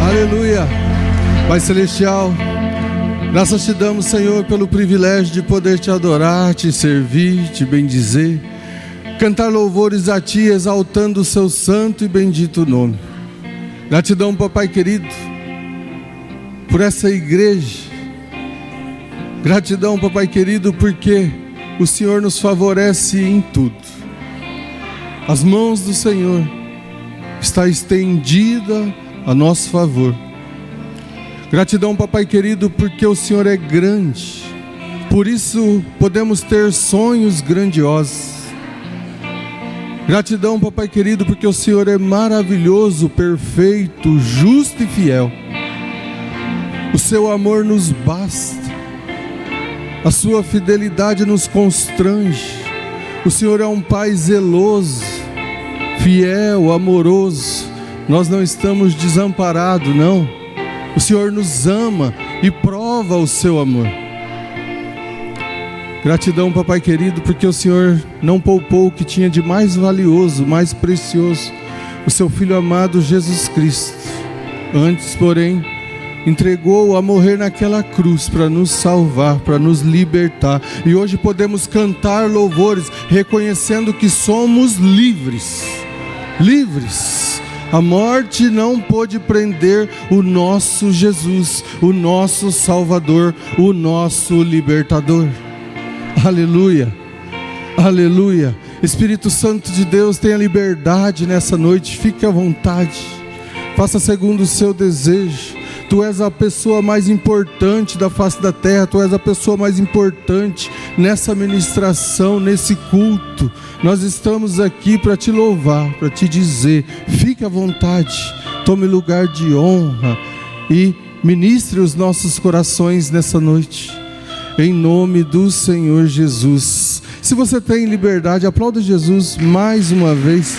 Aleluia. Pai Celestial, graças te damos, Senhor, pelo privilégio de poder te adorar, te servir, te bendizer, cantar louvores a ti, exaltando o seu santo e bendito nome. Gratidão, papai querido, por essa igreja. Gratidão, papai querido, porque o Senhor nos favorece em tudo. As mãos do Senhor está estendida a nosso favor. Gratidão, papai querido, porque o Senhor é grande. Por isso podemos ter sonhos grandiosos. Gratidão, papai querido, porque o Senhor é maravilhoso, perfeito, justo e fiel. O seu amor nos basta. A sua fidelidade nos constrange. O Senhor é um Pai zeloso, fiel, amoroso. Nós não estamos desamparados, não. O Senhor nos ama e prova o seu amor. Gratidão, papai querido, porque o Senhor não poupou o que tinha de mais valioso, mais precioso, o seu Filho amado Jesus Cristo. Antes, porém, entregou a morrer naquela cruz para nos salvar, para nos libertar. E hoje podemos cantar louvores, reconhecendo que somos livres. Livres. A morte não pôde prender o nosso Jesus, o nosso Salvador, o nosso Libertador. Aleluia. Aleluia. Espírito Santo de Deus, tenha liberdade nessa noite. Fique à vontade. Faça segundo o seu desejo. Tu és a pessoa mais importante da face da terra. Tu és a pessoa mais importante nessa ministração, nesse culto. Nós estamos aqui para te louvar, para te dizer, fique à vontade, tome lugar de honra e ministre os nossos corações nessa noite, em nome do Senhor Jesus. Se você tem liberdade, aplauda Jesus mais uma vez.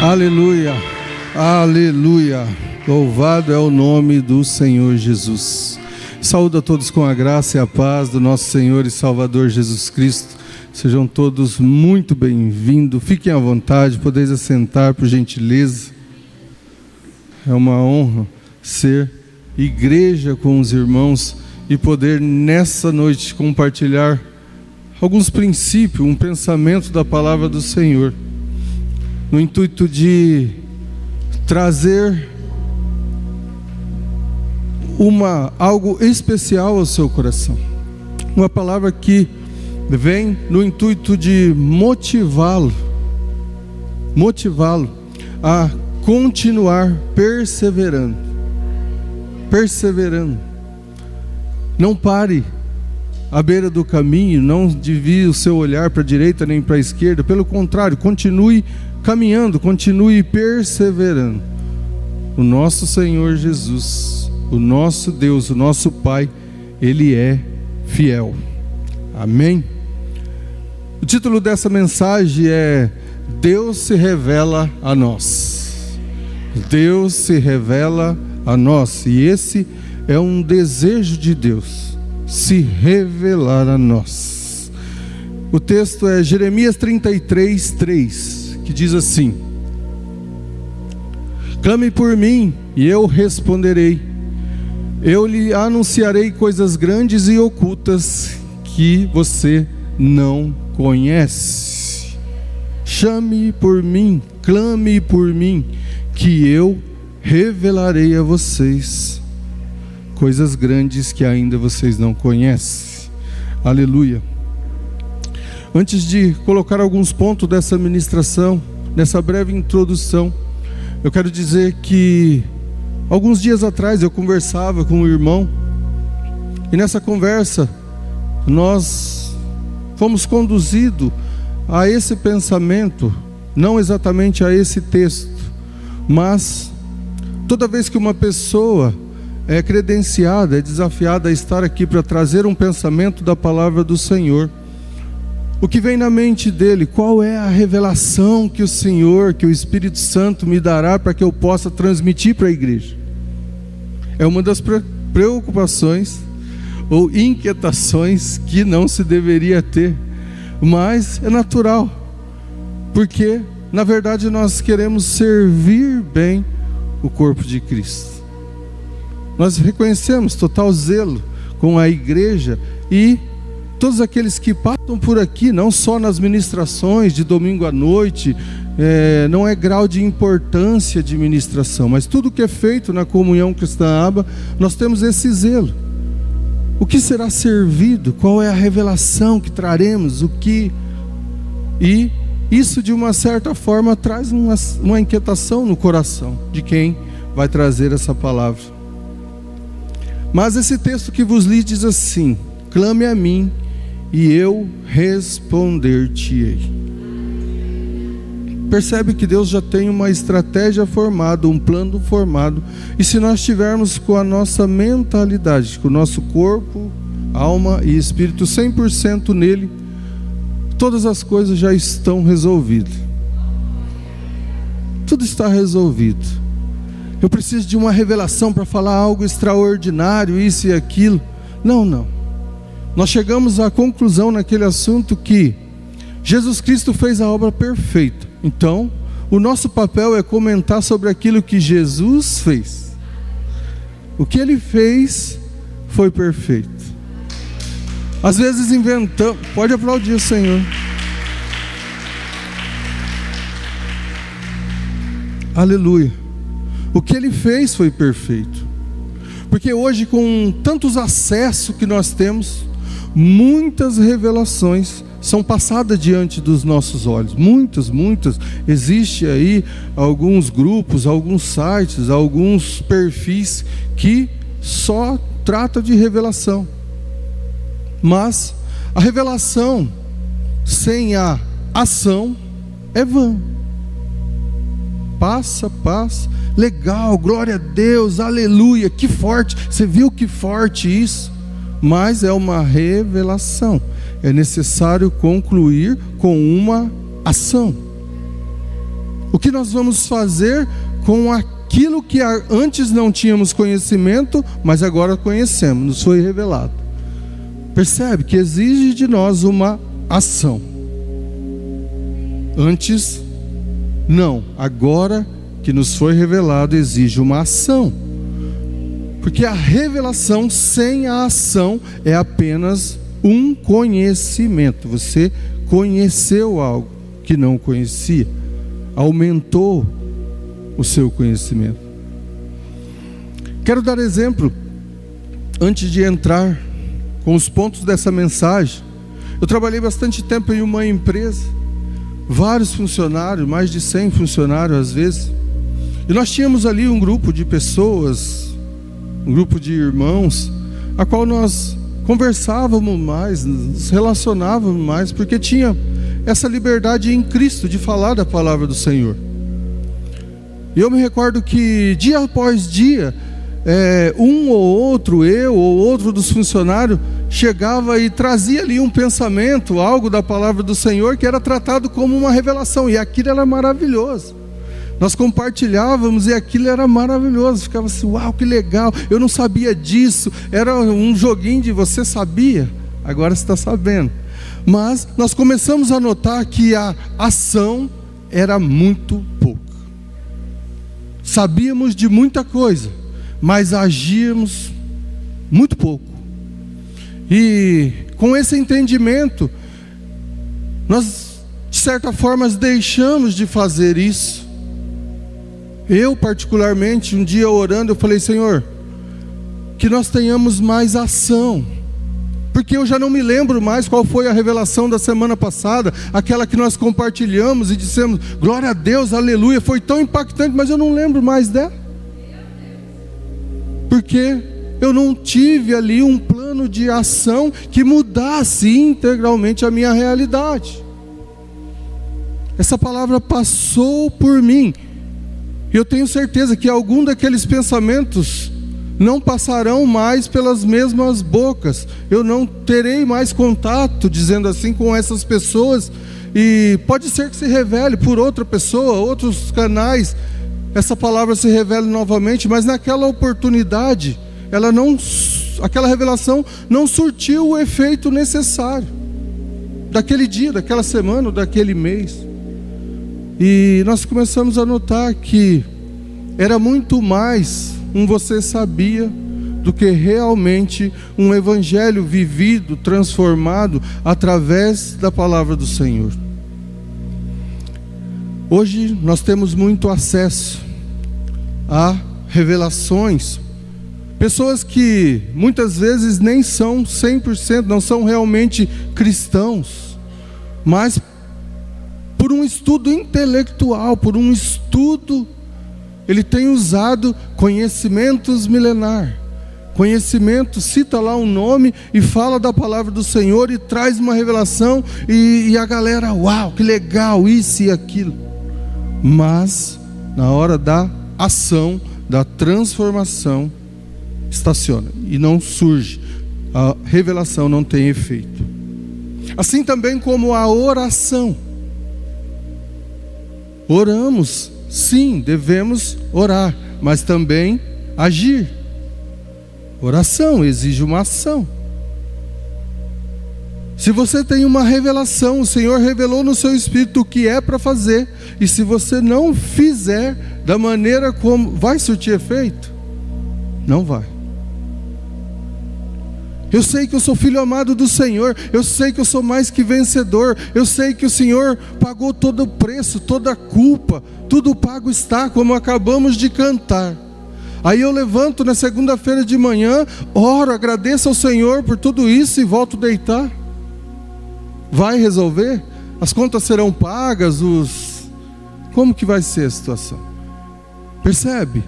Aleluia, aleluia, louvado é o nome do Senhor Jesus. Saúdo a todos com a graça e a paz do nosso Senhor e Salvador Jesus Cristo. Sejam todos muito bem-vindos, fiquem à vontade, podeis assentar por gentileza. É uma honra ser igreja com os irmãos e poder nessa noite compartilhar alguns princípios, um pensamento da palavra do Senhor, no intuito de trazer algo especial ao seu coração. Uma palavra que vem no intuito de motivá-lo a continuar perseverando. Não pare à beira do caminho, não desvie o seu olhar para a direita nem para a esquerda. Pelo contrário, continue caminhando, continue perseverando. O nosso Senhor Jesus, o nosso Deus, o nosso Pai, Ele é fiel. Amém? O título dessa mensagem é Deus se revela a nós. Deus se revela a nós. E esse é um desejo de Deus, se revelar a nós. O texto é Jeremias 33:3. Que diz assim: clame por mim e eu responderei, eu lhe anunciarei coisas grandes e ocultas que você não conhece. Chame por mim, clame por mim, que eu revelarei a vocês coisas grandes que ainda vocês não conhecem. Aleluia. Antes de colocar alguns pontos dessa ministração, nessa breve introdução, eu quero dizer que alguns dias atrás eu conversava com um irmão, e nessa conversa nós fomos conduzidos a esse pensamento, não exatamente a esse texto, mas toda vez que uma pessoa é credenciada, é desafiada a estar aqui para trazer um pensamento da palavra do Senhor, o que vem na mente dele? Qual é a revelação que o Senhor, que o Espírito Santo me dará para que eu possa transmitir para a igreja? É uma das preocupações ou inquietações que não se deveria ter, mas é natural, porque na verdade nós queremos servir bem o corpo de Cristo. Nós reconhecemos total zelo com a igreja e todos aqueles que passam por aqui, não só nas ministrações de domingo à noite, não é grau de importância de ministração, mas tudo que é feito na comunhão cristã Aba, nós temos esse zelo. O que será servido? Qual é a revelação que traremos? E isso de uma certa forma traz uma inquietação no coração de quem vai trazer essa palavra. Mas esse texto que vos li diz assim: clame a mim e eu responder-te-ei. Percebe que Deus já tem uma estratégia formada, um plano formado. E se nós estivermos com a nossa mentalidade, com o nosso corpo, alma e espírito 100% nele, todas as coisas já estão resolvidas. Tudo está resolvido. Eu preciso de uma revelação para falar algo extraordinário, isso e aquilo. Não. Nós chegamos à conclusão naquele assunto que Jesus Cristo fez a obra perfeita. Então, o nosso papel é comentar sobre aquilo que Jesus fez. O que Ele fez foi perfeito. Às vezes inventamos. Pode aplaudir o Senhor. Aleluia. O que Ele fez foi perfeito. Porque hoje, com tantos acessos que nós temos, muitas revelações são passadas diante dos nossos olhos. Muitas. Existe aí alguns grupos, alguns sites, alguns perfis que só tratam de revelação. Mas a revelação sem a ação é vã. Passa. Legal, glória a Deus, aleluia, que forte. Você viu que forte isso? Mas é uma revelação. É necessário concluir com uma ação. O que nós vamos fazer com aquilo que antes não tínhamos conhecimento, mas agora conhecemos, nos foi revelado? Percebe que exige de nós uma ação. Antes, não. Agora que nos foi revelado, exige uma ação. Porque a revelação sem a ação é apenas um conhecimento. Você conheceu algo que não conhecia, aumentou o seu conhecimento. Quero dar exemplo, antes de entrar com os pontos dessa mensagem. Eu trabalhei bastante tempo em uma empresa, vários funcionários, mais de 100 funcionários às vezes, e nós tínhamos ali um grupo de pessoas, um grupo de irmãos, a qual nós conversávamos mais, nos relacionávamos mais, porque tinha essa liberdade em Cristo de falar da palavra do Senhor. E eu me recordo que dia após dia, um ou outro, eu ou outro dos funcionários, chegava e trazia ali um pensamento, algo da palavra do Senhor, que era tratado como uma revelação, e aquilo era maravilhoso. Nós compartilhávamos e aquilo era maravilhoso. Ficava assim, uau, que legal, eu não sabia disso. Era um joguinho de você sabia, agora você está sabendo. Mas nós começamos a notar que a ação era muito pouco. Sabíamos de muita coisa, mas agíamos muito pouco. E com esse entendimento, nós de certa forma deixamos de fazer isso. Eu particularmente, um dia orando, eu falei, Senhor, que nós tenhamos mais ação, porque eu já não me lembro mais qual foi a revelação da semana passada, aquela que nós compartilhamos e dissemos, glória a Deus, aleluia, foi tão impactante, mas eu não lembro mais dela, porque eu não tive ali um plano de ação que mudasse integralmente a minha realidade. Essa palavra passou por mim, e eu tenho certeza que algum daqueles pensamentos não passarão mais pelas mesmas bocas. Eu não terei mais contato, dizendo assim, com essas pessoas. E pode ser que se revele por outra pessoa, outros canais, essa palavra se revele novamente. Mas naquela oportunidade, aquela revelação não surtiu o efeito necessário daquele dia, daquela semana, ou daquele mês. E nós começamos a notar que era muito mais um você sabia do que realmente um evangelho vivido, transformado através da palavra do Senhor. Hoje nós temos muito acesso a revelações, pessoas que muitas vezes nem são 100%, não são realmente cristãos, mas por um estudo intelectual, por um estudo, ele tem usado conhecimentos milenar. Conhecimento, cita lá um nome e fala da palavra do Senhor e traz uma revelação e a galera, uau, que legal, isso e aquilo. Mas na hora da ação, da transformação, estaciona e não surge. A revelação não tem efeito. Assim também como a oração. Oramos, sim, devemos orar, mas também agir. Oração exige uma ação. Se você tem uma revelação, o Senhor revelou no seu espírito o que é para fazer, e se você não fizer da maneira como, vai surtir efeito? Não vai. Eu sei que eu sou filho amado do Senhor, eu sei que eu sou mais que vencedor, eu sei que o Senhor pagou todo o preço, toda a culpa, tudo pago está, como acabamos de cantar. Aí eu levanto na segunda-feira de manhã, oro, agradeço ao Senhor por tudo isso e volto a deitar. Vai resolver? As contas serão pagas, como que vai ser a situação? Percebe?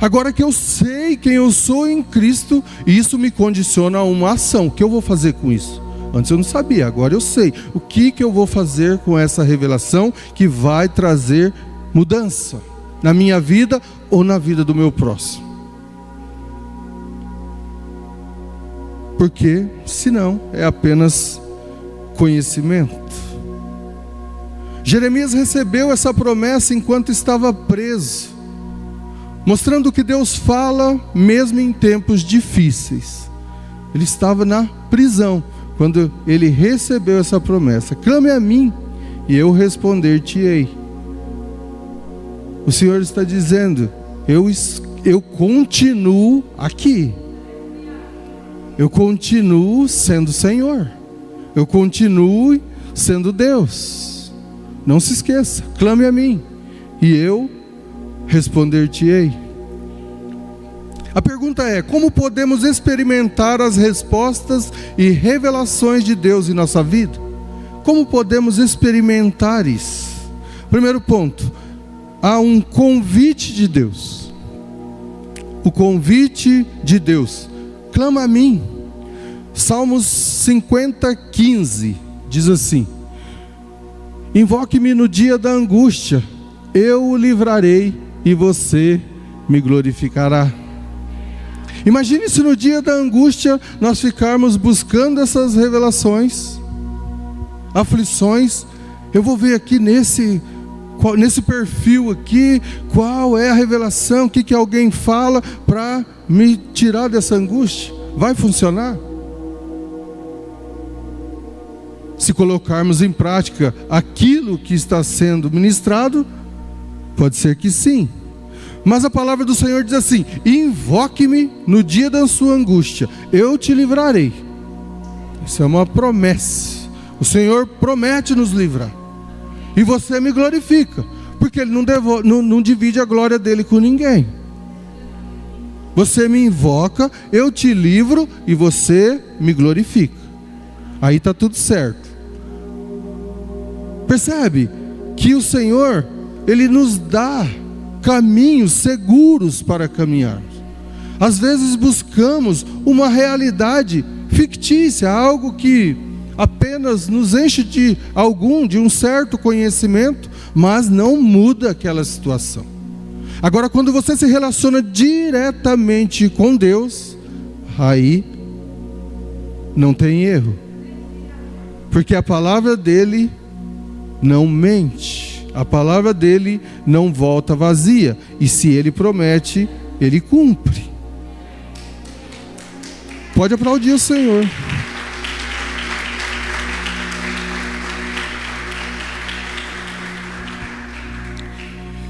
Agora que eu sei quem eu sou em Cristo, isso me condiciona a uma ação. O que eu vou fazer com isso? Antes eu não sabia, agora eu sei. O que eu vou fazer com essa revelação que vai trazer mudança na minha vida ou na vida do meu próximo? Porque senão é apenas conhecimento. Jeremias recebeu essa promessa enquanto estava preso, mostrando que Deus fala mesmo em tempos difíceis. Ele estava na prisão quando ele recebeu essa promessa. Clame a mim e eu responder-te-ei. O Senhor está dizendo, eu continuo aqui. Eu continuo sendo Senhor. Eu continuo sendo Deus. Não se esqueça, clame a mim e eu responder-te-ei. A pergunta é: como podemos experimentar as respostas e revelações de Deus em nossa vida? Como podemos experimentar isso? Primeiro ponto, há um convite de Deus. O convite de Deus. Clama a mim. Salmos 50:15 diz assim: invoque-me no dia da angústia, eu o livrarei e você me glorificará. Imagine se no dia da angústia nós ficarmos buscando essas revelações, aflições. Eu vou ver aqui nesse perfil aqui, qual é a revelação, o que alguém fala para me tirar dessa angústia. Vai funcionar? Se colocarmos em prática aquilo que está sendo ministrado, pode ser que sim. Mas a palavra do Senhor diz assim: invoque-me no dia da sua angústia, eu te livrarei. Isso é uma promessa. O Senhor promete nos livrar. E você me glorifica, porque Ele não divide a glória dEle com ninguém. Você me invoca, eu te livro e você me glorifica. Aí está tudo certo. Percebe que o Senhor, Ele nos dá caminhos seguros para caminharmos. Às vezes buscamos uma realidade fictícia, algo que apenas nos enche de um certo conhecimento, mas não muda aquela situação. Agora, quando você se relaciona diretamente com Deus, aí não tem erro, porque a palavra dEle não mente, a palavra dEle não volta vazia, e se Ele promete, Ele cumpre. Pode aplaudir o Senhor.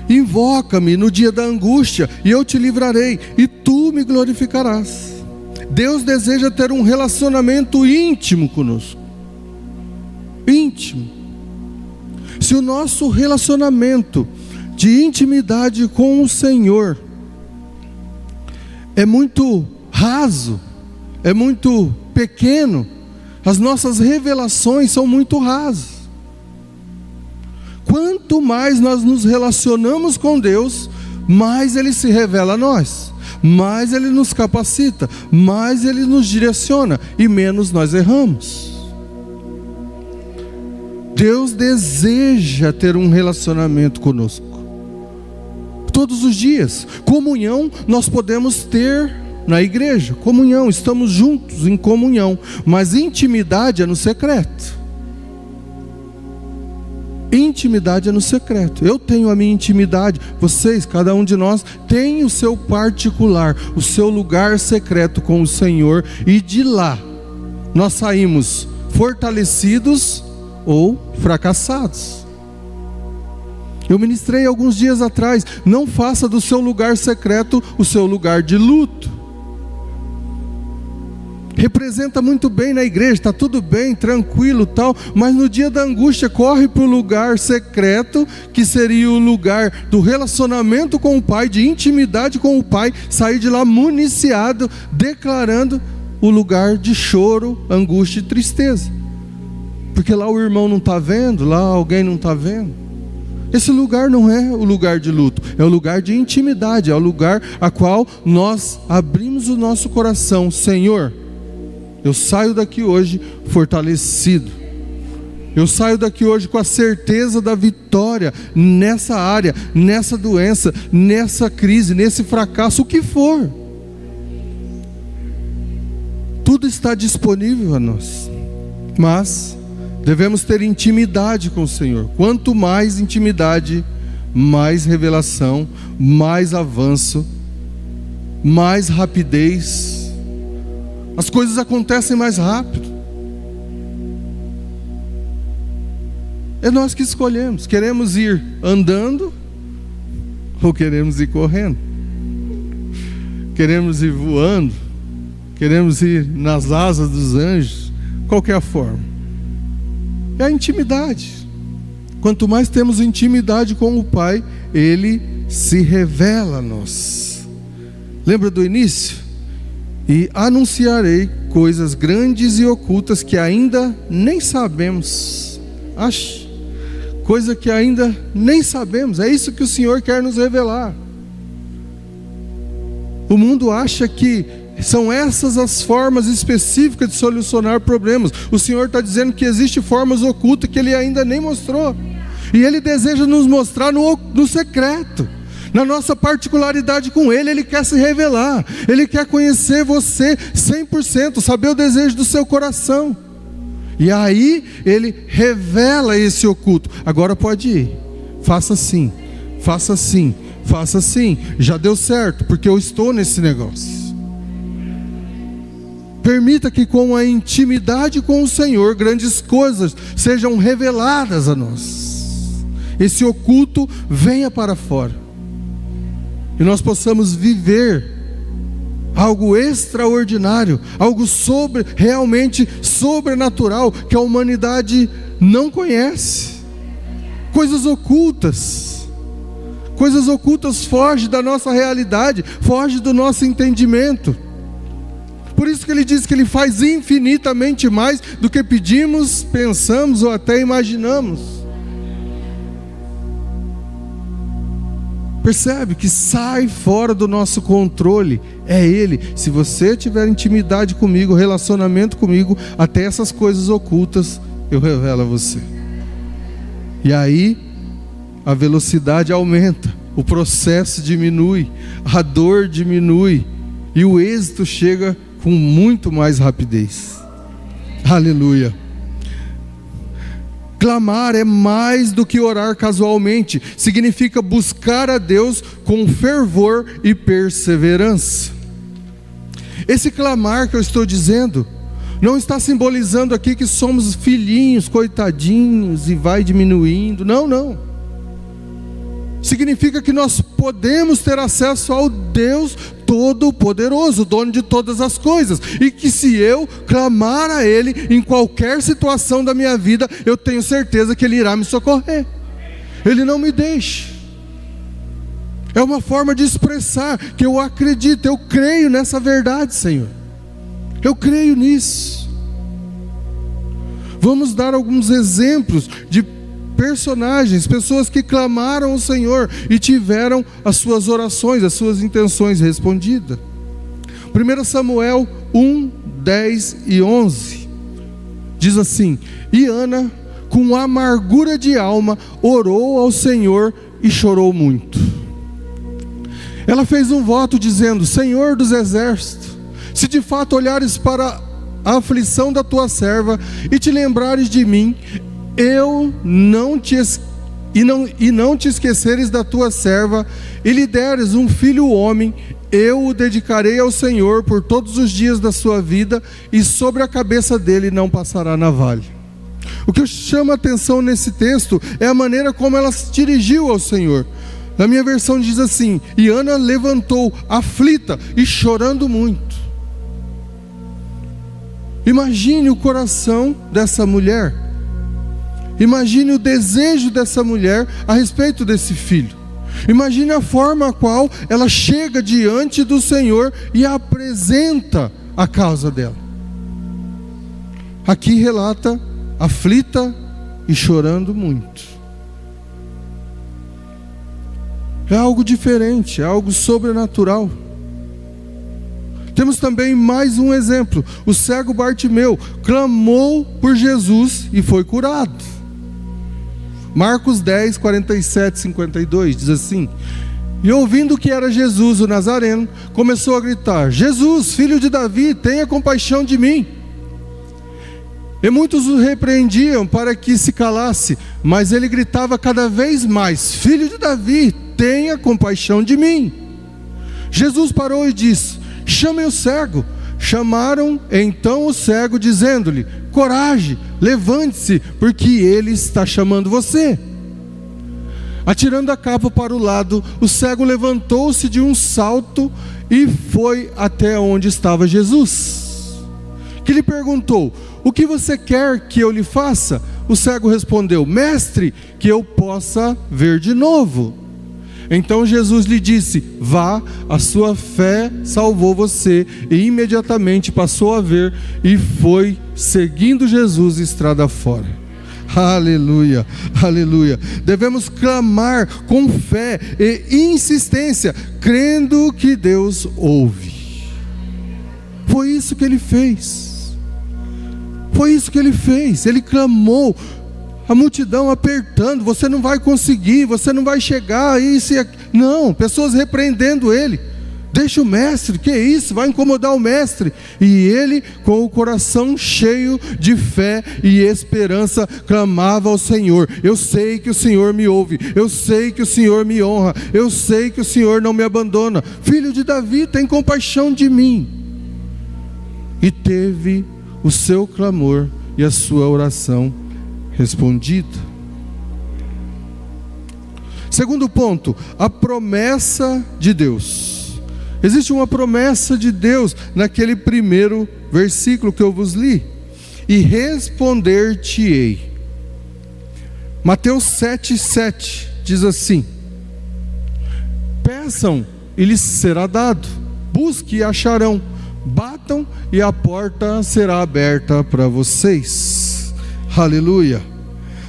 Invoca-me no dia da angústia, e eu te livrarei, e tu me glorificarás. Deus deseja ter um relacionamento íntimo conosco. Íntimo. Se o nosso relacionamento de intimidade com o Senhor é muito raso, é muito pequeno, as nossas revelações são muito rasas. Quanto mais nós nos relacionamos com Deus, mais Ele se revela a nós, mais Ele nos capacita, mais Ele nos direciona e menos nós erramos. Deus deseja ter um relacionamento conosco todos os dias. Comunhão nós podemos ter na igreja, comunhão, estamos juntos em comunhão, mas intimidade é no secreto. Intimidade é no secreto. Eu tenho a minha intimidade, vocês, cada um de nós tem o seu particular, o seu lugar secreto com o Senhor, e de lá nós saímos fortalecidos ou fracassados. Eu ministrei alguns dias atrás: não faça do seu lugar secreto o seu lugar de luto. Representa muito bem na igreja, está tudo bem, tranquilo tal, mas no dia da angústia corre para o lugar secreto, que seria o lugar do relacionamento com o Pai, de intimidade com o Pai, sair de lá municiado, declarando o lugar de choro, angústia e tristeza, porque lá o irmão não está vendo, lá alguém não está vendo. Esse lugar não é o lugar de luto, é o lugar de intimidade, é o lugar a qual nós abrimos o nosso coração. Senhor, eu saio daqui hoje fortalecido, eu saio daqui hoje com a certeza da vitória nessa área, nessa doença, nessa crise, nesse fracasso, o que for. Tudo está disponível a nós, mas devemos ter intimidade com o Senhor. Quanto mais intimidade, mais revelação, mais avanço, mais rapidez. As coisas acontecem mais rápido. É nós que escolhemos. Queremos ir andando ou queremos ir correndo? Queremos ir voando? Queremos ir nas asas dos anjos? Qual que é a forma? É a intimidade. Quanto mais temos intimidade com o Pai, Ele se revela a nós. Lembra do início? E anunciarei coisas grandes e ocultas que ainda nem sabemos. Coisa que ainda nem sabemos. É isso que o Senhor quer nos revelar. O mundo acha que são essas as formas específicas de solucionar problemas. O Senhor está dizendo que existem formas ocultas que Ele ainda nem mostrou. E Ele deseja nos mostrar no secreto, na nossa particularidade com Ele. Ele quer se revelar. Ele quer conhecer você 100%, saber o desejo do seu coração. E aí Ele revela esse oculto. Agora pode ir. Faça assim, faça assim, faça assim. Já deu certo, porque eu estou nesse negócio. Permita que com a intimidade com o Senhor, grandes coisas sejam reveladas a nós. Esse oculto venha para fora. E nós possamos viver algo extraordinário, algo realmente sobrenatural, que a humanidade não conhece. Coisas ocultas. Coisas ocultas fogem da nossa realidade, fogem do nosso entendimento. Por isso que Ele diz que Ele faz infinitamente mais do que pedimos, pensamos ou até imaginamos. Percebe que sai fora do nosso controle. É Ele. Se você tiver intimidade comigo, relacionamento comigo, até essas coisas ocultas eu revelo a você. E aí a velocidade aumenta, o processo diminui, a dor diminui e o êxito chega com muito mais rapidez. Aleluia. Clamar é mais do que orar casualmente. Significa buscar a Deus com fervor e perseverança. Esse clamar que eu estou dizendo não está simbolizando aqui que somos filhinhos, coitadinhos e vai diminuindo. Não, não. Significa que nós podemos ter acesso ao Deus Todo-Poderoso, dono de todas as coisas. E que se eu clamar a Ele em qualquer situação da minha vida, eu tenho certeza que Ele irá me socorrer. Ele não me deixa. É uma forma de expressar que eu acredito, eu creio nessa verdade, Senhor. Eu creio nisso. Vamos dar alguns exemplos de personagens, pessoas que clamaram ao Senhor e tiveram as suas orações, as suas intenções respondidas. 1 Samuel 1, 10 e 11 diz assim: E Ana, com amargura de alma, orou ao Senhor e chorou muito. Ela fez um voto dizendo: Senhor dos exércitos, se de fato olhares para a aflição da tua serva e te lembrares de mim, não te esqueceres da tua serva, e lhe deres um filho homem, eu o dedicarei ao Senhor por todos os dias da sua vida, e sobre a cabeça dele não passará navalha. O que chama a atenção nesse texto é a maneira como ela se dirigiu ao Senhor. Na minha versão diz assim: e Ana levantou aflita e chorando muito. Imagine o coração dessa mulher. Imagine o desejo dessa mulher a respeito desse filho. Imagine a forma a qual ela chega diante do Senhor e apresenta a causa dela. Aqui relata aflita e chorando muito. É algo diferente, é algo sobrenatural. Temos também mais um exemplo. O cego Bartimeu clamou por Jesus e foi curado. Marcos 10, 47, 52 diz assim: E ouvindo que era Jesus o Nazareno, começou a gritar: Jesus, filho de Davi, tenha compaixão de mim. E muitos o repreendiam para que se calasse, mas ele gritava cada vez mais: Filho de Davi, tenha compaixão de mim. Jesus parou e disse: Chamem o cego. Chamaram então o cego, dizendo-lhe: Coragem, levante-se, porque ele está chamando você. Atirando a capa para o lado, o cego levantou-se de um salto e foi até onde estava Jesus, que lhe perguntou: O que você quer que eu lhe faça? O cego respondeu: Mestre, que eu possa ver de novo. Então Jesus lhe disse: Vá, a sua fé salvou você. E imediatamente passou a ver e foi seguindo Jesus estrada fora. Aleluia, aleluia. Devemos clamar com fé e insistência, crendo que Deus ouve. Foi isso que ele fez. Foi isso que ele fez. Ele clamou. A multidão apertando: você não vai conseguir, você não vai chegar, isso e aquilo. Não, pessoas repreendendo ele: deixa o mestre, que isso, vai incomodar o mestre. E ele, com o coração cheio de fé e esperança, clamava ao Senhor: eu sei que o Senhor me ouve, eu sei que o Senhor me honra, eu sei que o Senhor não me abandona. Filho de Davi, tem compaixão de mim. E teve o seu clamor e a sua oração respondido. Segundo ponto, a promessa de Deus. Existe uma promessa de Deus naquele primeiro versículo que eu vos li: e responder-te-ei. Mateus 7,7 diz assim: peçam e lhes será dado, busquem e acharão, batam e a porta será aberta para vocês. Aleluia.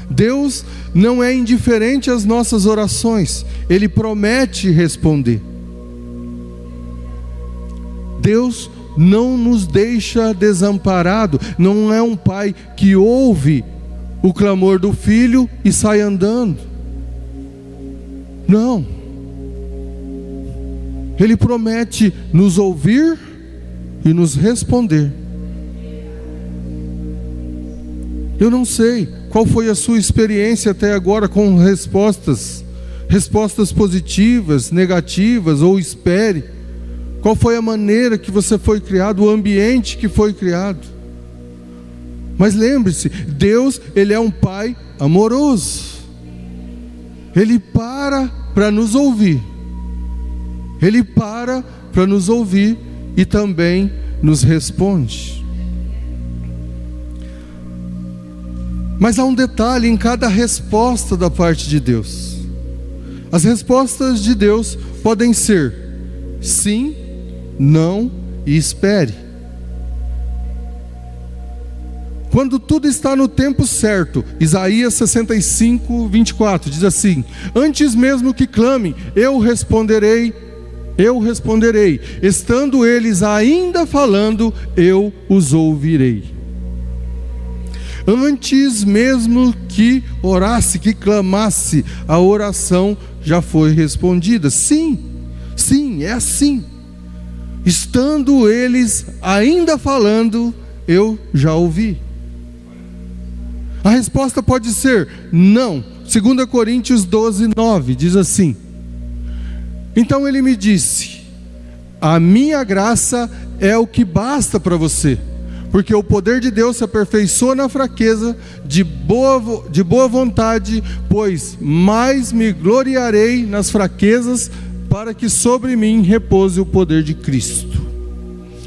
Deus não é indiferente às nossas orações. Ele promete responder. Deus não nos deixa desamparado. Não é um pai que ouve o clamor do filho e sai andando. Não. Ele promete nos ouvir e nos responder. Eu não sei qual foi a sua experiência até agora com respostas positivas, negativas, ou espere. qual foi a maneira que você foi criado, o ambiente que foi criado. Mas lembre-se, Deus, Ele é um Pai amoroso. Ele para nos ouvir. Ele para nos ouvir e também nos responde. Mas há um detalhe em cada resposta da parte de Deus. As respostas de Deus podem ser sim, não e espere. Quando tudo está no tempo certo, Isaías 65, 24 diz assim: antes mesmo que clamem, eu responderei, estando eles ainda falando, eu os ouvirei. Antes mesmo que orasse, que clamasse, a oração já foi respondida. Sim, é assim. Estando eles ainda falando, eu já ouvi. A resposta pode ser não. 2 Coríntios 12, 9 diz assim: então ele me disse: a minha graça é o que basta para você, porque o poder de Deus se aperfeiçoa na fraqueza, de boa vontade, pois mais me gloriarei nas fraquezas, para que sobre mim repouse o poder de Cristo.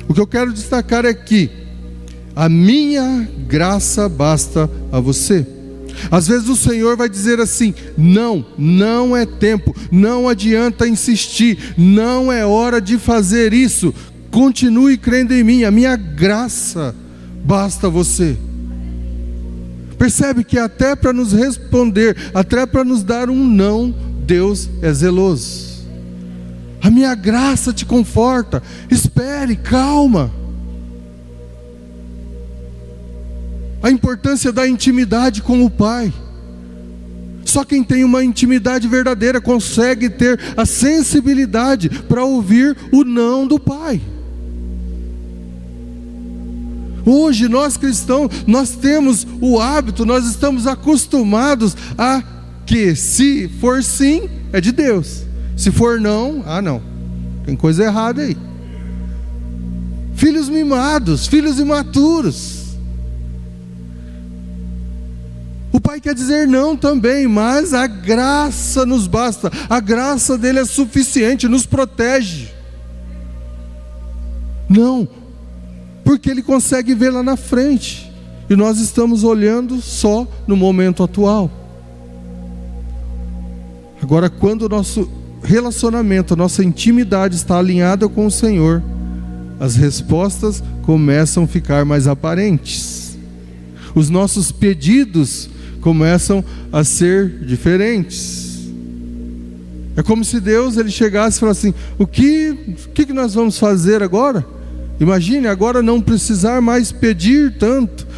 O que eu quero destacar é que a minha graça basta a você. Às vezes o Senhor vai dizer assim: não é tempo, não adianta insistir, não é hora de fazer isso. Continue crendo em mim, a minha graça basta a você. Percebe que até para nos responder, até para nos dar um não, Deus é zeloso. A minha graça te conforta. Espere, calma. A importância da intimidade com o Pai. Só quem tem uma intimidade verdadeira consegue ter a sensibilidade para ouvir o não do Pai. Hoje nós cristãos, nós temos o hábito, nós estamos acostumados a que se for sim, é de Deus. Se for não, não, tem coisa errada aí. Filhos mimados, filhos imaturos. O Pai quer dizer não também, mas a graça nos basta. A graça dele é suficiente, nos protege. Não, porque ele consegue ver lá na frente, e nós estamos olhando só no momento atual. Agora, quando o nosso relacionamento, a nossa intimidade está alinhada com o Senhor, as respostas começam a ficar mais aparentes. Os nossos pedidos começam a ser diferentes. É como se Deus ele chegasse e falasse assim: o que nós vamos fazer agora? Imagine agora não precisar mais pedir tanto,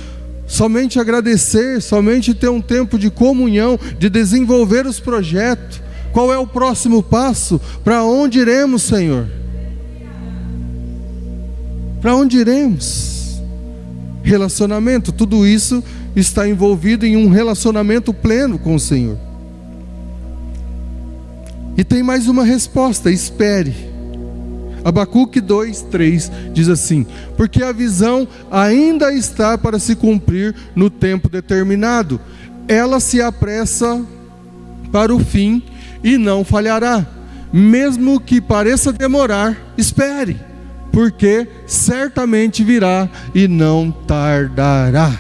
somente agradecer, somente ter um tempo de comunhão, de desenvolver os projetos. Qual é o próximo passo? Para onde iremos, Senhor? Para onde iremos? Relacionamento, tudo isso está envolvido em um relacionamento pleno com o Senhor. E tem mais uma resposta: espere. Abacuque 2:3 diz assim: porque a visão ainda está para se cumprir no tempo determinado, ela se apressa para o fim e não falhará. Mesmo que pareça demorar, espere, porque certamente virá e não tardará.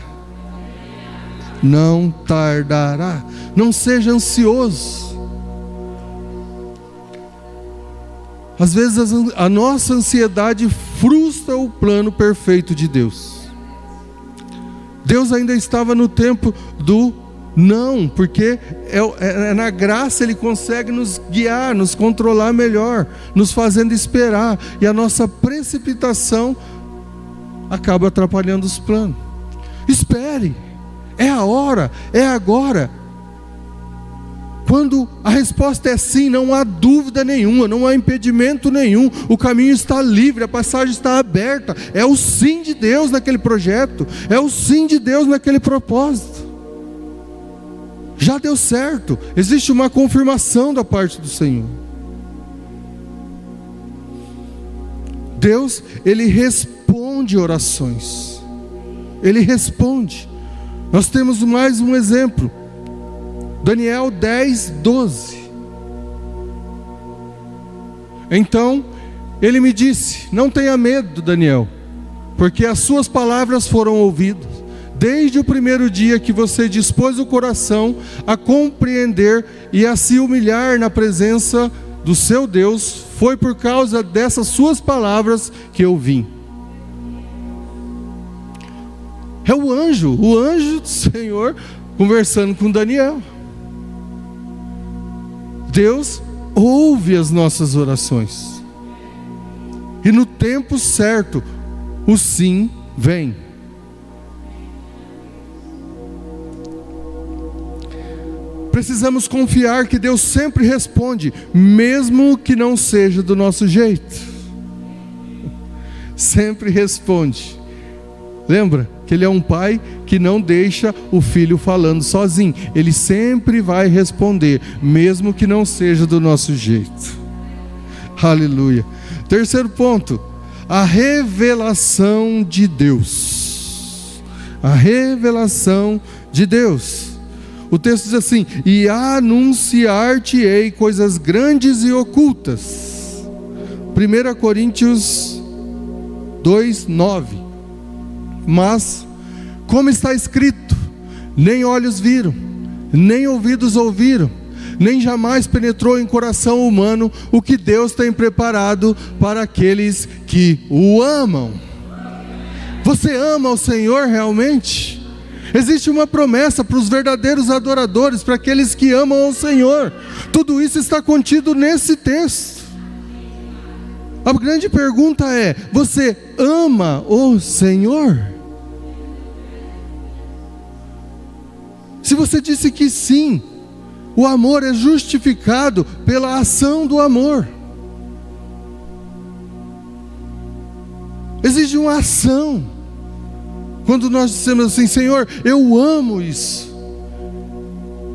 Não tardará. Não seja ansioso. Às vezes a nossa ansiedade frustra o plano perfeito de Deus. Deus ainda estava no tempo do não, porque na graça Ele consegue nos guiar, nos controlar melhor, nos fazendo esperar, e a nossa precipitação acaba atrapalhando os planos. Espere, é a hora, é agora. Quando a resposta é sim, não há dúvida nenhuma, não há impedimento nenhum, o caminho está livre, a passagem está aberta. É o sim de Deus naquele projeto, é o sim de Deus naquele propósito. Já deu certo, existe uma confirmação da parte do Senhor. Deus, Ele responde orações. Ele responde. Nós temos mais um exemplo. Daniel 10, 12. Então, ele me disse: não tenha medo, Daniel, porque as suas palavras foram ouvidas. Desde o primeiro dia que você dispôs o coração a compreender e a se humilhar na presença do seu Deus, foi por causa dessas suas palavras que eu vim. É o anjo do Senhor conversando com Daniel. Deus ouve as nossas orações. E no tempo certo, o sim vem. Precisamos confiar que Deus sempre responde, mesmo que não seja do nosso jeito. Sempre responde. Lembra que Ele é um pai que não deixa o filho falando sozinho. Ele sempre vai responder, mesmo que não seja do nosso jeito. Aleluia. Terceiro ponto, a revelação de Deus. A revelação de Deus. O texto diz assim: e anunciar-te-ei coisas grandes e ocultas. 1 Coríntios 2, 9. Mas, como está escrito, nem olhos viram, nem ouvidos ouviram, nem jamais penetrou em coração humano o que Deus tem preparado para aqueles que o amam. Você ama o Senhor realmente? Existe uma promessa para os verdadeiros adoradores, para aqueles que amam ao Senhor. Tudo isso está contido nesse texto. A grande pergunta é: você ama o Senhor? Se você disse que sim, o amor é justificado pela ação do amor. Existe uma ação. Quando nós dizemos assim: Senhor, eu amo isso.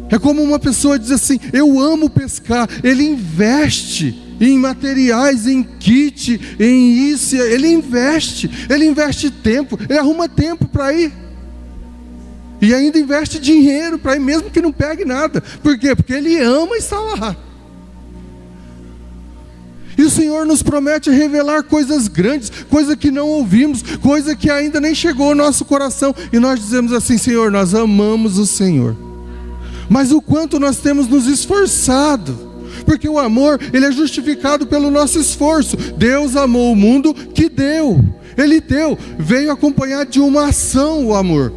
É como uma pessoa diz assim: eu amo pescar. Ele investe em materiais, em kit, em isso. Ele investe tempo, ele arruma tempo para ir. E ainda investe dinheiro para ir, mesmo que não pegue nada. Por quê? Porque ele ama estar lá. E o Senhor nos promete revelar coisas grandes, coisa que não ouvimos, coisa que ainda nem chegou ao nosso coração. E nós dizemos assim: Senhor, nós amamos o Senhor. Mas o quanto nós temos nos esforçado, porque o amor, ele é justificado pelo nosso esforço. Deus amou o mundo que deu. Ele deu, veio acompanhar de uma ação o amor.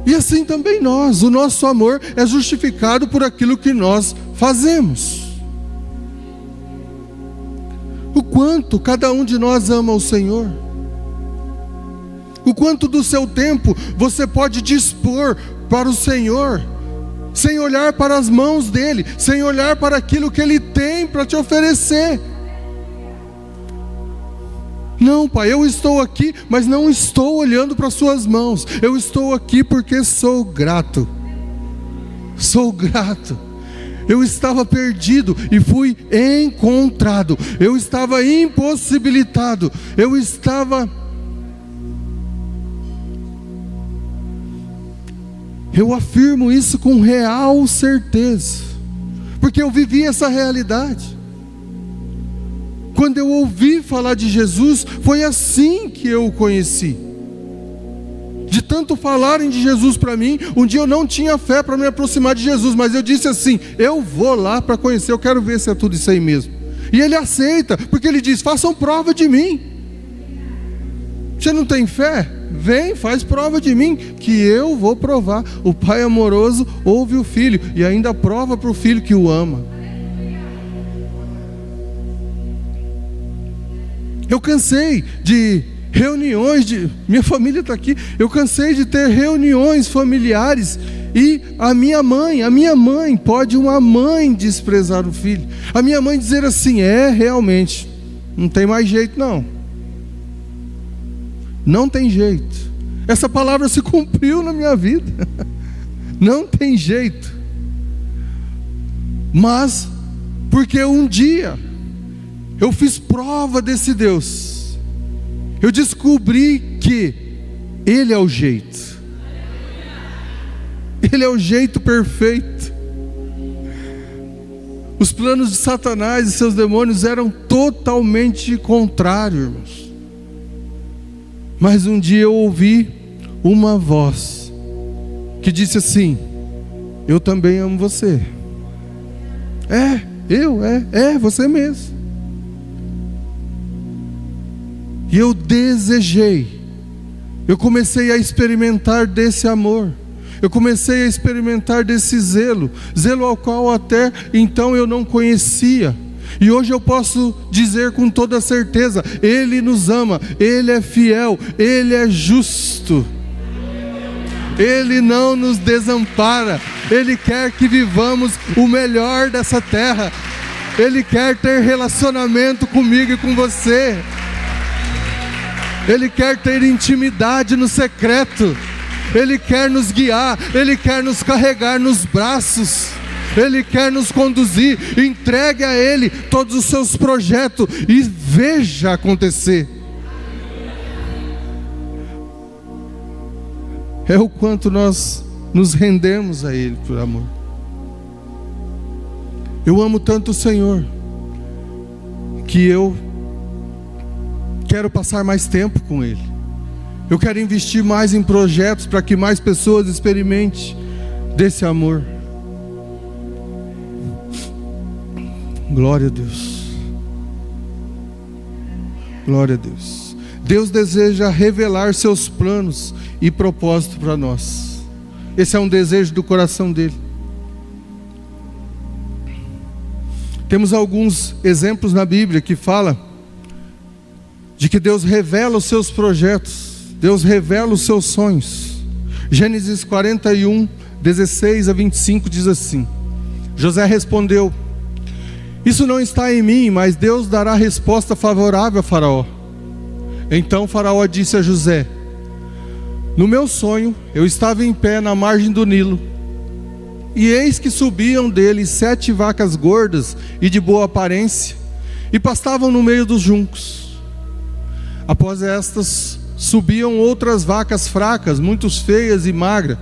E assim também nós, o nosso amor é justificado por aquilo que nós fazemos. O quanto cada um de nós ama o Senhor. O quanto do seu tempo você pode dispor para o Senhor, sem olhar para as mãos dEle, sem olhar para aquilo que Ele tem para te oferecer. Não, Pai, eu estou aqui, mas não estou olhando para as suas mãos. Eu estou aqui porque sou grato. Sou grato. Eu estava perdido e fui encontrado. Eu estava impossibilitado. Eu afirmo isso com real certeza, porque eu vivi essa realidade. Quando eu ouvi falar de Jesus, foi assim que eu o conheci. De tanto falarem de Jesus para mim, um dia eu não tinha fé para me aproximar de Jesus, mas eu disse assim: eu vou lá para conhecer, eu quero ver se é tudo isso aí mesmo. E Ele aceita, porque Ele diz: façam prova de mim. Você não tem fé? Vem, faz prova de mim, que eu vou provar. O Pai amoroso ouve o Filho e ainda prova para o Filho que o ama. Eu cansei de reuniões, minha família está aqui, eu cansei de ter reuniões familiares e a minha mãe, pode uma mãe desprezar o filho, a minha mãe dizer assim: realmente, não tem mais jeito não, não tem jeito, essa palavra se cumpriu na minha vida, não tem jeito, mas porque um dia eu fiz prova desse Deus, Eu descobri que Ele é o jeito. Ele é o jeito perfeito. Os planos de Satanás e seus demônios eram totalmente contrários, irmãos. Mas um dia eu ouvi uma voz que disse assim: eu também amo você. Você mesmo. E eu desejei, eu comecei a experimentar desse amor, eu comecei a experimentar desse zelo ao qual até então eu não conhecia. E hoje eu posso dizer com toda certeza: Ele nos ama, Ele é fiel, Ele é justo. Ele não nos desampara. Ele quer que vivamos o melhor dessa terra. Ele quer ter relacionamento comigo e com você. Ele quer ter intimidade no secreto. Ele quer nos guiar. Ele quer nos carregar nos braços. Ele quer nos conduzir. Entregue a Ele todos os seus projetos e veja acontecer. É o quanto nós nos rendemos a Ele por amor. Eu amo tanto o Senhor que eu quero passar mais tempo com Ele. Eu quero investir mais em projetos para que mais pessoas experimentem desse amor. Glória a Deus. Glória a Deus. Deus deseja revelar seus planos e propósitos para nós. Esse é um desejo do coração dele. Temos alguns exemplos na Bíblia que fala de que Deus revela os seus projetos, Deus revela os seus sonhos. Gênesis 41, 16 a 25 diz assim: José respondeu: isso não está em mim, mas Deus dará resposta favorável a Faraó. Então Faraó disse a José: no meu sonho eu estava em pé na margem do Nilo, e eis que subiam dele 7 vacas gordas e de boa aparência, e pastavam no meio dos juncos. Após estas subiam outras vacas fracas, muito feias e magras.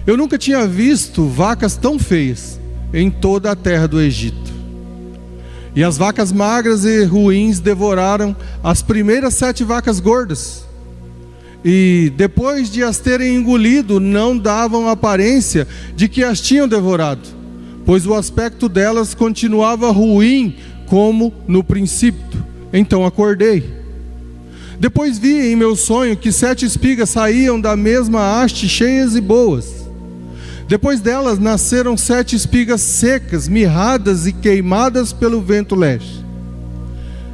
Eu nunca tinha visto vacas tão feias em toda a terra do Egito. E as vacas magras e ruins devoraram as primeiras 7 vacas gordas. E depois de as terem engolido, não davam aparência de que as tinham devorado, pois o aspecto delas continuava ruim como no princípio. Então acordei. Depois vi em meu sonho que 7 espigas saíam da mesma haste, cheias e boas. Depois delas nasceram 7 espigas secas, mirradas e queimadas pelo vento leste.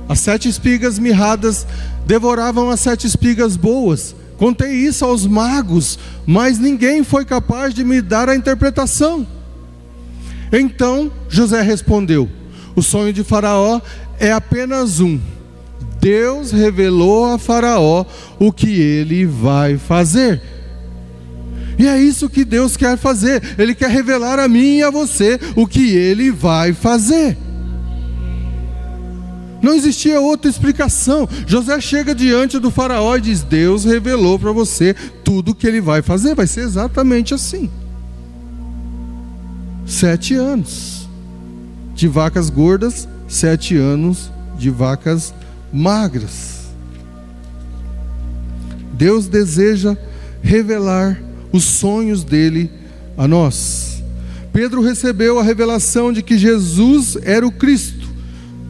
As 7 espigas mirradas devoravam as 7 espigas boas. Contei isso aos magos, mas ninguém foi capaz de me dar a interpretação. Então José respondeu: o sonho de Faraó é apenas um. Deus revelou a Faraó o que ele vai fazer. E é isso que Deus quer fazer. Ele quer revelar a mim e a você o que Ele vai fazer. Não existia outra explicação. José chega diante do Faraó e diz: Deus revelou para você tudo o que Ele vai fazer. Vai ser exatamente assim. 7 anos de vacas gordas, 7 anos de vacas magras. Deus deseja revelar os sonhos dele a nós. Pedro recebeu a revelação de que Jesus era o Cristo.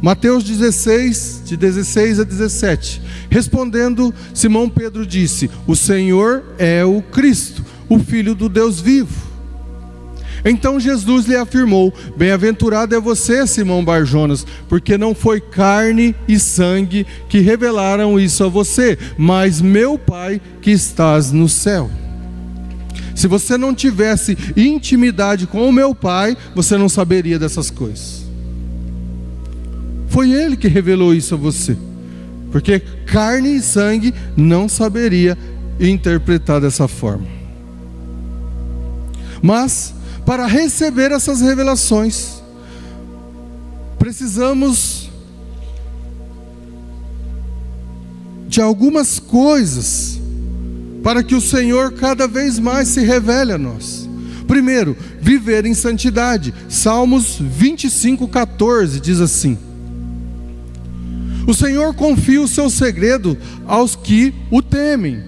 Mateus 16, de 16 a 17. Respondendo, Simão Pedro disse: o Senhor é o Cristo, o Filho do Deus vivo. Então Jesus lhe afirmou: bem-aventurado é você, Simão Barjonas, porque não foi carne e sangue que revelaram isso a você, mas meu Pai que estás no céu. Se você não tivesse intimidade com o meu Pai, você não saberia dessas coisas. Foi Ele que revelou isso a você, porque carne e sangue não saberia interpretar dessa forma. Mas para receber essas revelações, precisamos de algumas coisas para que o Senhor cada vez mais se revele a nós. Primeiro, viver em santidade. Salmos 25:14 diz assim: o Senhor confia o seu segredo aos que o temem.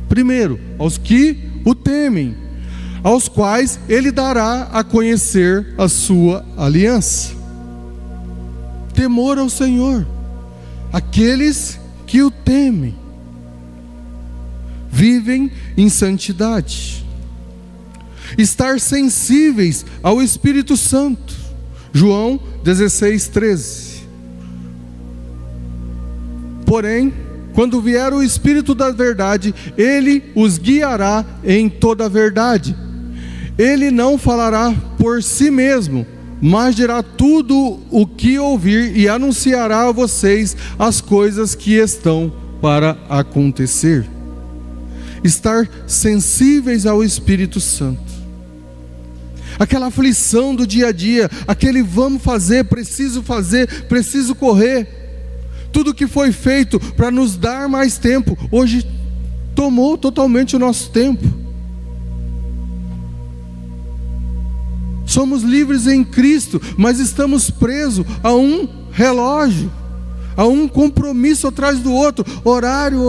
Primeiro, aos que o temem, aos quais Ele dará a conhecer a sua aliança. Temor ao Senhor, aqueles que o temem, vivem em santidade. Estar sensíveis ao Espírito Santo. João 16:13. Porém, quando vier o Espírito da verdade, Ele os guiará em toda a verdade. Ele não falará por si mesmo, mas dirá tudo o que ouvir e anunciará a vocês as coisas que estão para acontecer. Estar sensíveis ao Espírito Santo. Aquela aflição do dia a dia, aquele vamos fazer, preciso correr. Tudo que foi feito para nos dar mais tempo, hoje tomou totalmente o nosso tempo. Somos livres em Cristo, mas estamos presos a um relógio, a um compromisso atrás do outro, horário,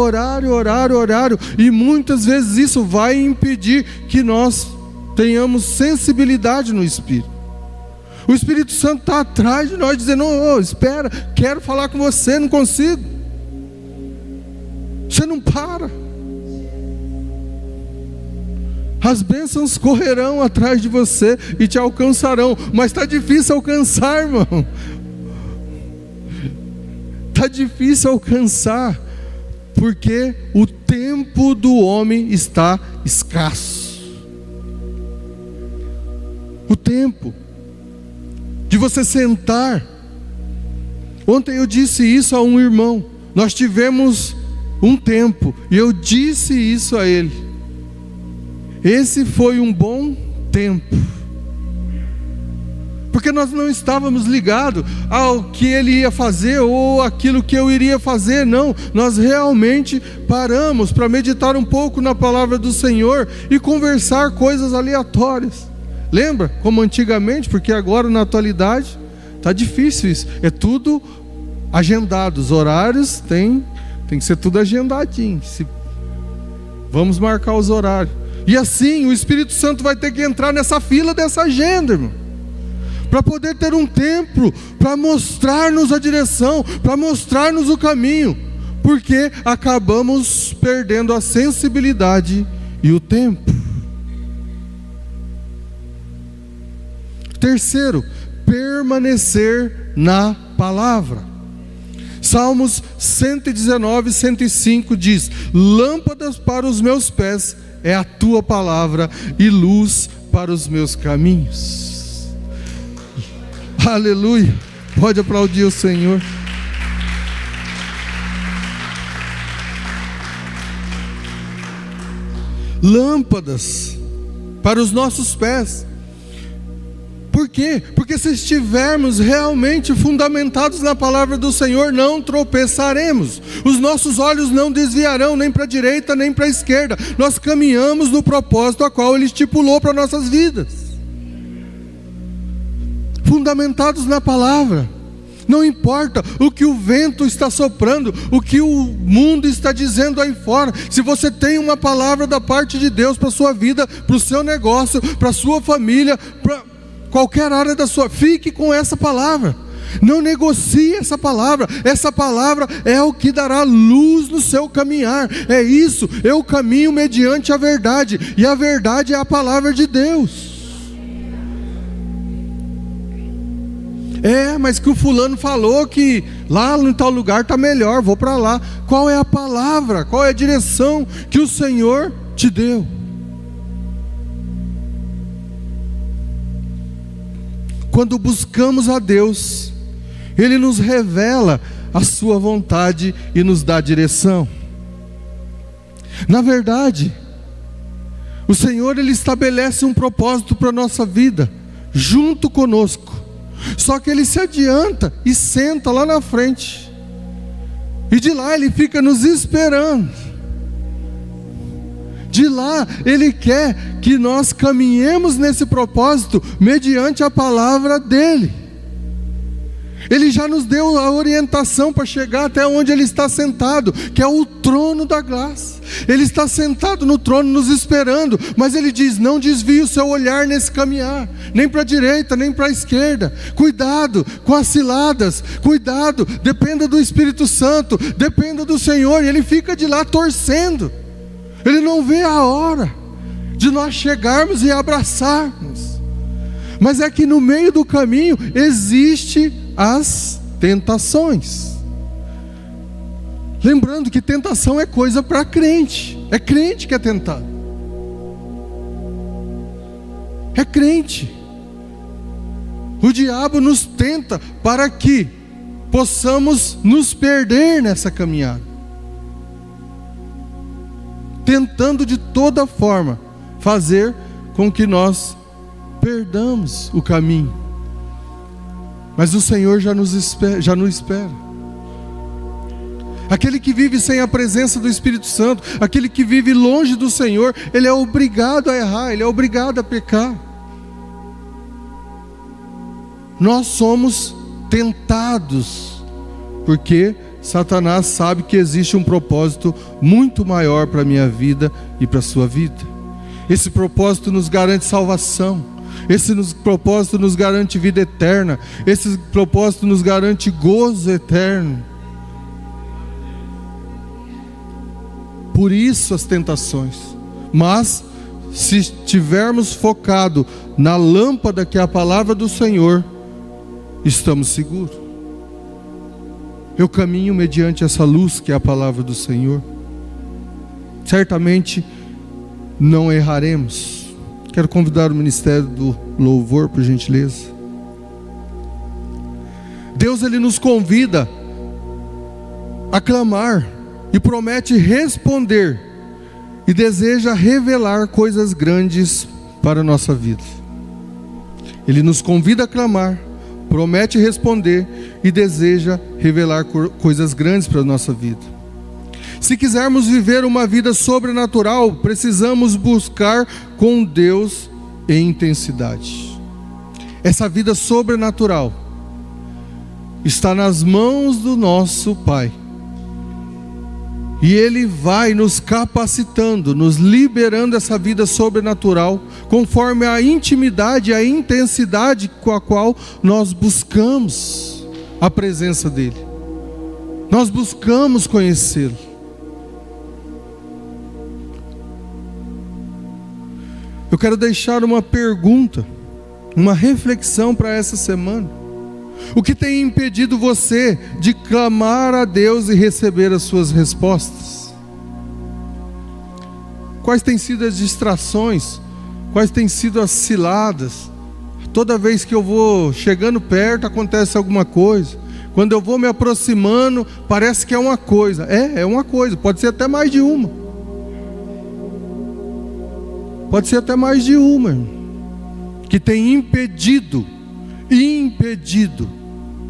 e muitas vezes isso vai impedir que nós tenhamos sensibilidade no Espírito. O Espírito Santo está atrás de nós, dizendo: oh, espera, quero falar com você, não consigo. Você não para. As bênçãos correrão atrás de você e te alcançarão, mas está difícil alcançar, irmão. Está difícil alcançar, porque o tempo do homem está escasso. O tempo de você sentar. Ontem eu disse isso a um irmão. Nós tivemos um tempo e eu disse isso a ele. Esse foi um bom tempo, porque nós não estávamos ligados ao que ele ia fazer ou aquilo que eu iria fazer. Não, nós realmente paramos para meditar um pouco na palavra do Senhor e conversar coisas aleatórias. Lembra como antigamente? Porque agora na atualidade está difícil isso. É tudo agendado. Os horários tem que ser tudo agendadinho. Vamos marcar os horários. E assim o Espírito Santo vai ter que entrar nessa fila dessa agenda, irmão, para poder ter um tempo para mostrar-nos a direção, para mostrar-nos o caminho, porque acabamos perdendo a sensibilidade e o tempo. Terceiro, permanecer na palavra. Salmos 119, 105 diz: lâmpadas para os meus pés é a tua palavra e luz para os meus caminhos. Aleluia. Pode aplaudir o Senhor. Lâmpadas para os nossos pés. Por quê? Porque se estivermos realmente fundamentados na palavra do Senhor, não tropeçaremos. Os nossos olhos não desviarão nem para a direita nem para a esquerda. Nós caminhamos no propósito a qual Ele estipulou para nossas vidas. Fundamentados na palavra. Não importa o que o vento está soprando, o que o mundo está dizendo aí fora. Se você tem uma palavra da parte de Deus para a sua vida, para o seu negócio, para a sua família, para qualquer área da sua, fique com essa palavra. Não negocie essa palavra. Essa palavra é o que dará luz no seu caminhar. É isso, é o caminho mediante a verdade. E a verdade é a palavra de Deus. Mas que o fulano falou que lá em tal lugar está melhor, vou para lá. Qual é a palavra? Qual é a direção que o Senhor te deu? Quando buscamos a Deus, Ele nos revela a sua vontade e nos dá direção. Na verdade, o Senhor, Ele estabelece um propósito para a nossa vida, junto conosco. Só que Ele se adianta e senta lá na frente. E de lá Ele fica nos esperando. De lá Ele quer que nós caminhemos nesse propósito mediante a palavra dEle. Ele já nos deu a orientação para chegar até onde Ele está sentado, que é o trono da graça. Ele está sentado no trono nos esperando, mas Ele diz: não desvie o seu olhar nesse caminhar, nem para a direita, nem para a esquerda. Cuidado com as ciladas, cuidado, dependa do Espírito Santo, dependa do Senhor. E Ele fica de lá torcendo. Ele não vê a hora de nós chegarmos e abraçarmos. Mas é que no meio do caminho existe as tentações. Lembrando que tentação é coisa para crente. É crente que é tentado. É crente. O diabo nos tenta para que possamos nos perder nessa caminhada, tentando de toda forma fazer com que nós perdamos o caminho. Mas o Senhor já nos espera. Aquele que vive sem a presença do Espírito Santo, aquele que vive longe do Senhor, ele é obrigado a errar, ele é obrigado a pecar. Nós somos tentados, porque Satanás sabe que existe um propósito muito maior para a minha vida e para a sua vida. Esse propósito nos garante salvação. Esse propósito nos garante vida eterna. Esse propósito nos garante gozo eterno. Por isso as tentações. Mas se estivermos focados na lâmpada que é a palavra do Senhor, estamos seguros. Eu caminho mediante essa luz que é a palavra do Senhor. Certamente não erraremos. Quero convidar o ministério do louvor, por gentileza. Deus, Ele nos convida a clamar e promete responder e deseja revelar coisas grandes para a nossa vida. Ele nos convida a clamar, promete responder e deseja revelar coisas grandes para a nossa vida. Se quisermos viver uma vida sobrenatural, precisamos buscar com Deus em intensidade. Essa vida sobrenatural está nas mãos do nosso Pai. E Ele vai nos capacitando, nos liberando essa vida sobrenatural, conforme a intimidade e a intensidade com a qual nós buscamos a presença dEle. Nós buscamos conhecê-lo. Eu quero deixar uma pergunta, uma reflexão para essa semana. O que tem impedido você de clamar a Deus e receber as suas respostas? Quais têm sido as distrações? Quais têm sido as ciladas? Toda vez que eu vou chegando perto, acontece alguma coisa. Quando eu vou me aproximando, parece que é uma coisa. É uma coisa, pode ser até mais de uma. Pode ser até mais de uma, que tem impedido,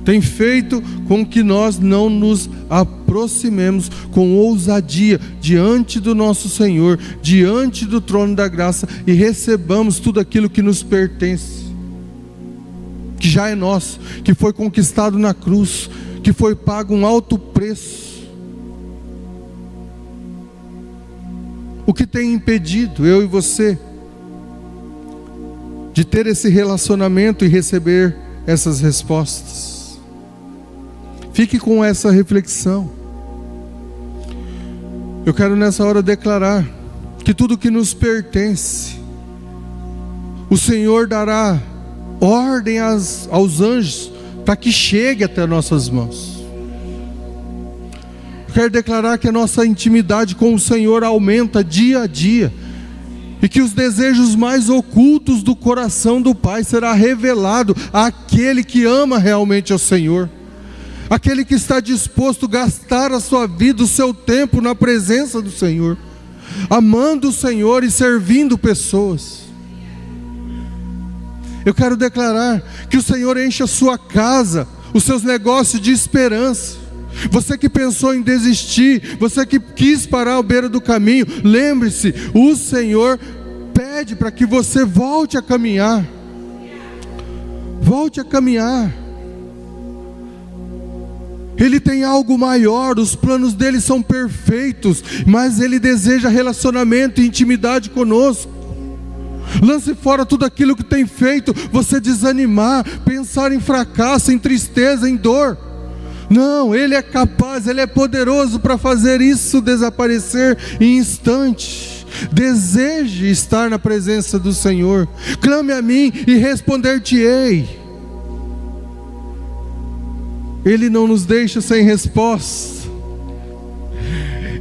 tem feito com que nós não nos aproximemos com ousadia diante do nosso Senhor, diante do trono da graça, e recebamos tudo aquilo que nos pertence, que já é nosso, que foi conquistado na cruz, que foi pago um alto preço. O que tem impedido eu e você de ter esse relacionamento e receber essas respostas? Fique com essa reflexão. Eu quero nessa hora declarar que tudo que nos pertence, o Senhor dará ordem aos anjos para que chegue até nossas mãos. Quero declarar que a nossa intimidade com o Senhor aumenta dia a dia, e que os desejos mais ocultos do coração do Pai será revelado àquele que ama realmente ao Senhor, aquele que está disposto a gastar a sua vida, o seu tempo na presença do Senhor, amando o Senhor e servindo pessoas. Eu quero declarar que o Senhor enche a sua casa, os seus negócios de esperança, Você que pensou em desistir, você que quis parar à beira do caminho, lembre-se, o Senhor pede para que você volte a caminhar. Volte a caminhar. Ele tem algo maior, os planos dele são perfeitos, mas ele deseja relacionamento e intimidade conosco. Lance fora tudo aquilo que tem feito você desanimar, pensar em fracasso, em tristeza, em dor. Não, Ele é capaz, Ele é poderoso para fazer isso desaparecer em instantes. Deseje estar na presença do Senhor. Clame a mim e responder-te-ei. Ele não nos deixa sem resposta.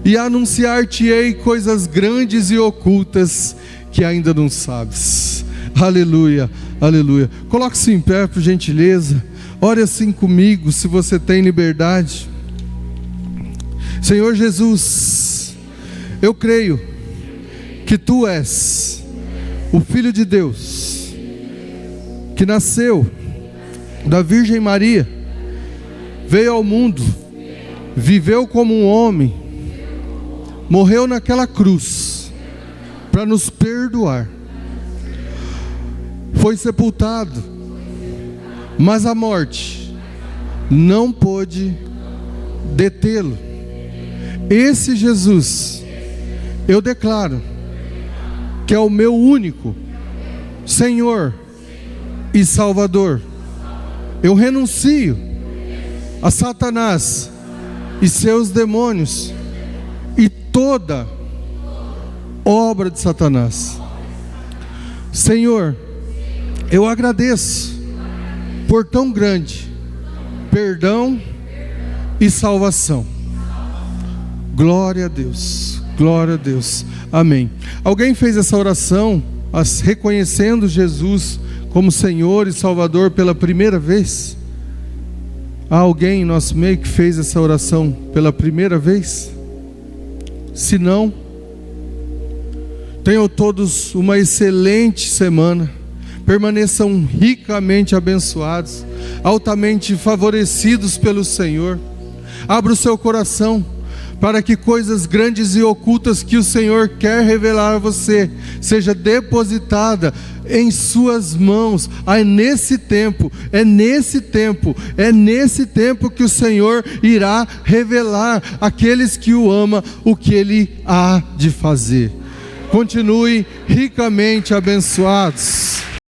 E anunciar-te-ei coisas grandes e ocultas que ainda não sabes. Aleluia, aleluia. Coloque-se em pé, por gentileza. Ore assim comigo, se você tem liberdade. Senhor Jesus, eu creio que Tu és o Filho de Deus, que nasceu da Virgem Maria, veio ao mundo, viveu como um homem, morreu naquela cruz para nos perdoar, foi sepultado, mas a morte não pôde detê-lo. Esse Jesus, eu declaro que é o meu único Senhor e Salvador. Eu renuncio a Satanás e seus demônios e toda obra de Satanás. Senhor, eu agradeço por tão grande perdão e salvação. Glória a Deus, glória a Deus, amém. Alguém fez essa oração reconhecendo Jesus como Senhor e Salvador pela primeira vez? Há alguém em nosso meio que fez essa oração pela primeira vez? Se não, tenham todos uma excelente semana. Permaneçam ricamente abençoados, altamente favorecidos pelo Senhor. Abra o seu coração para que coisas grandes e ocultas que o Senhor quer revelar a você seja depositada em suas mãos. É nesse tempo que o Senhor irá revelar àqueles que o amam o que Ele há de fazer. Continue ricamente abençoados.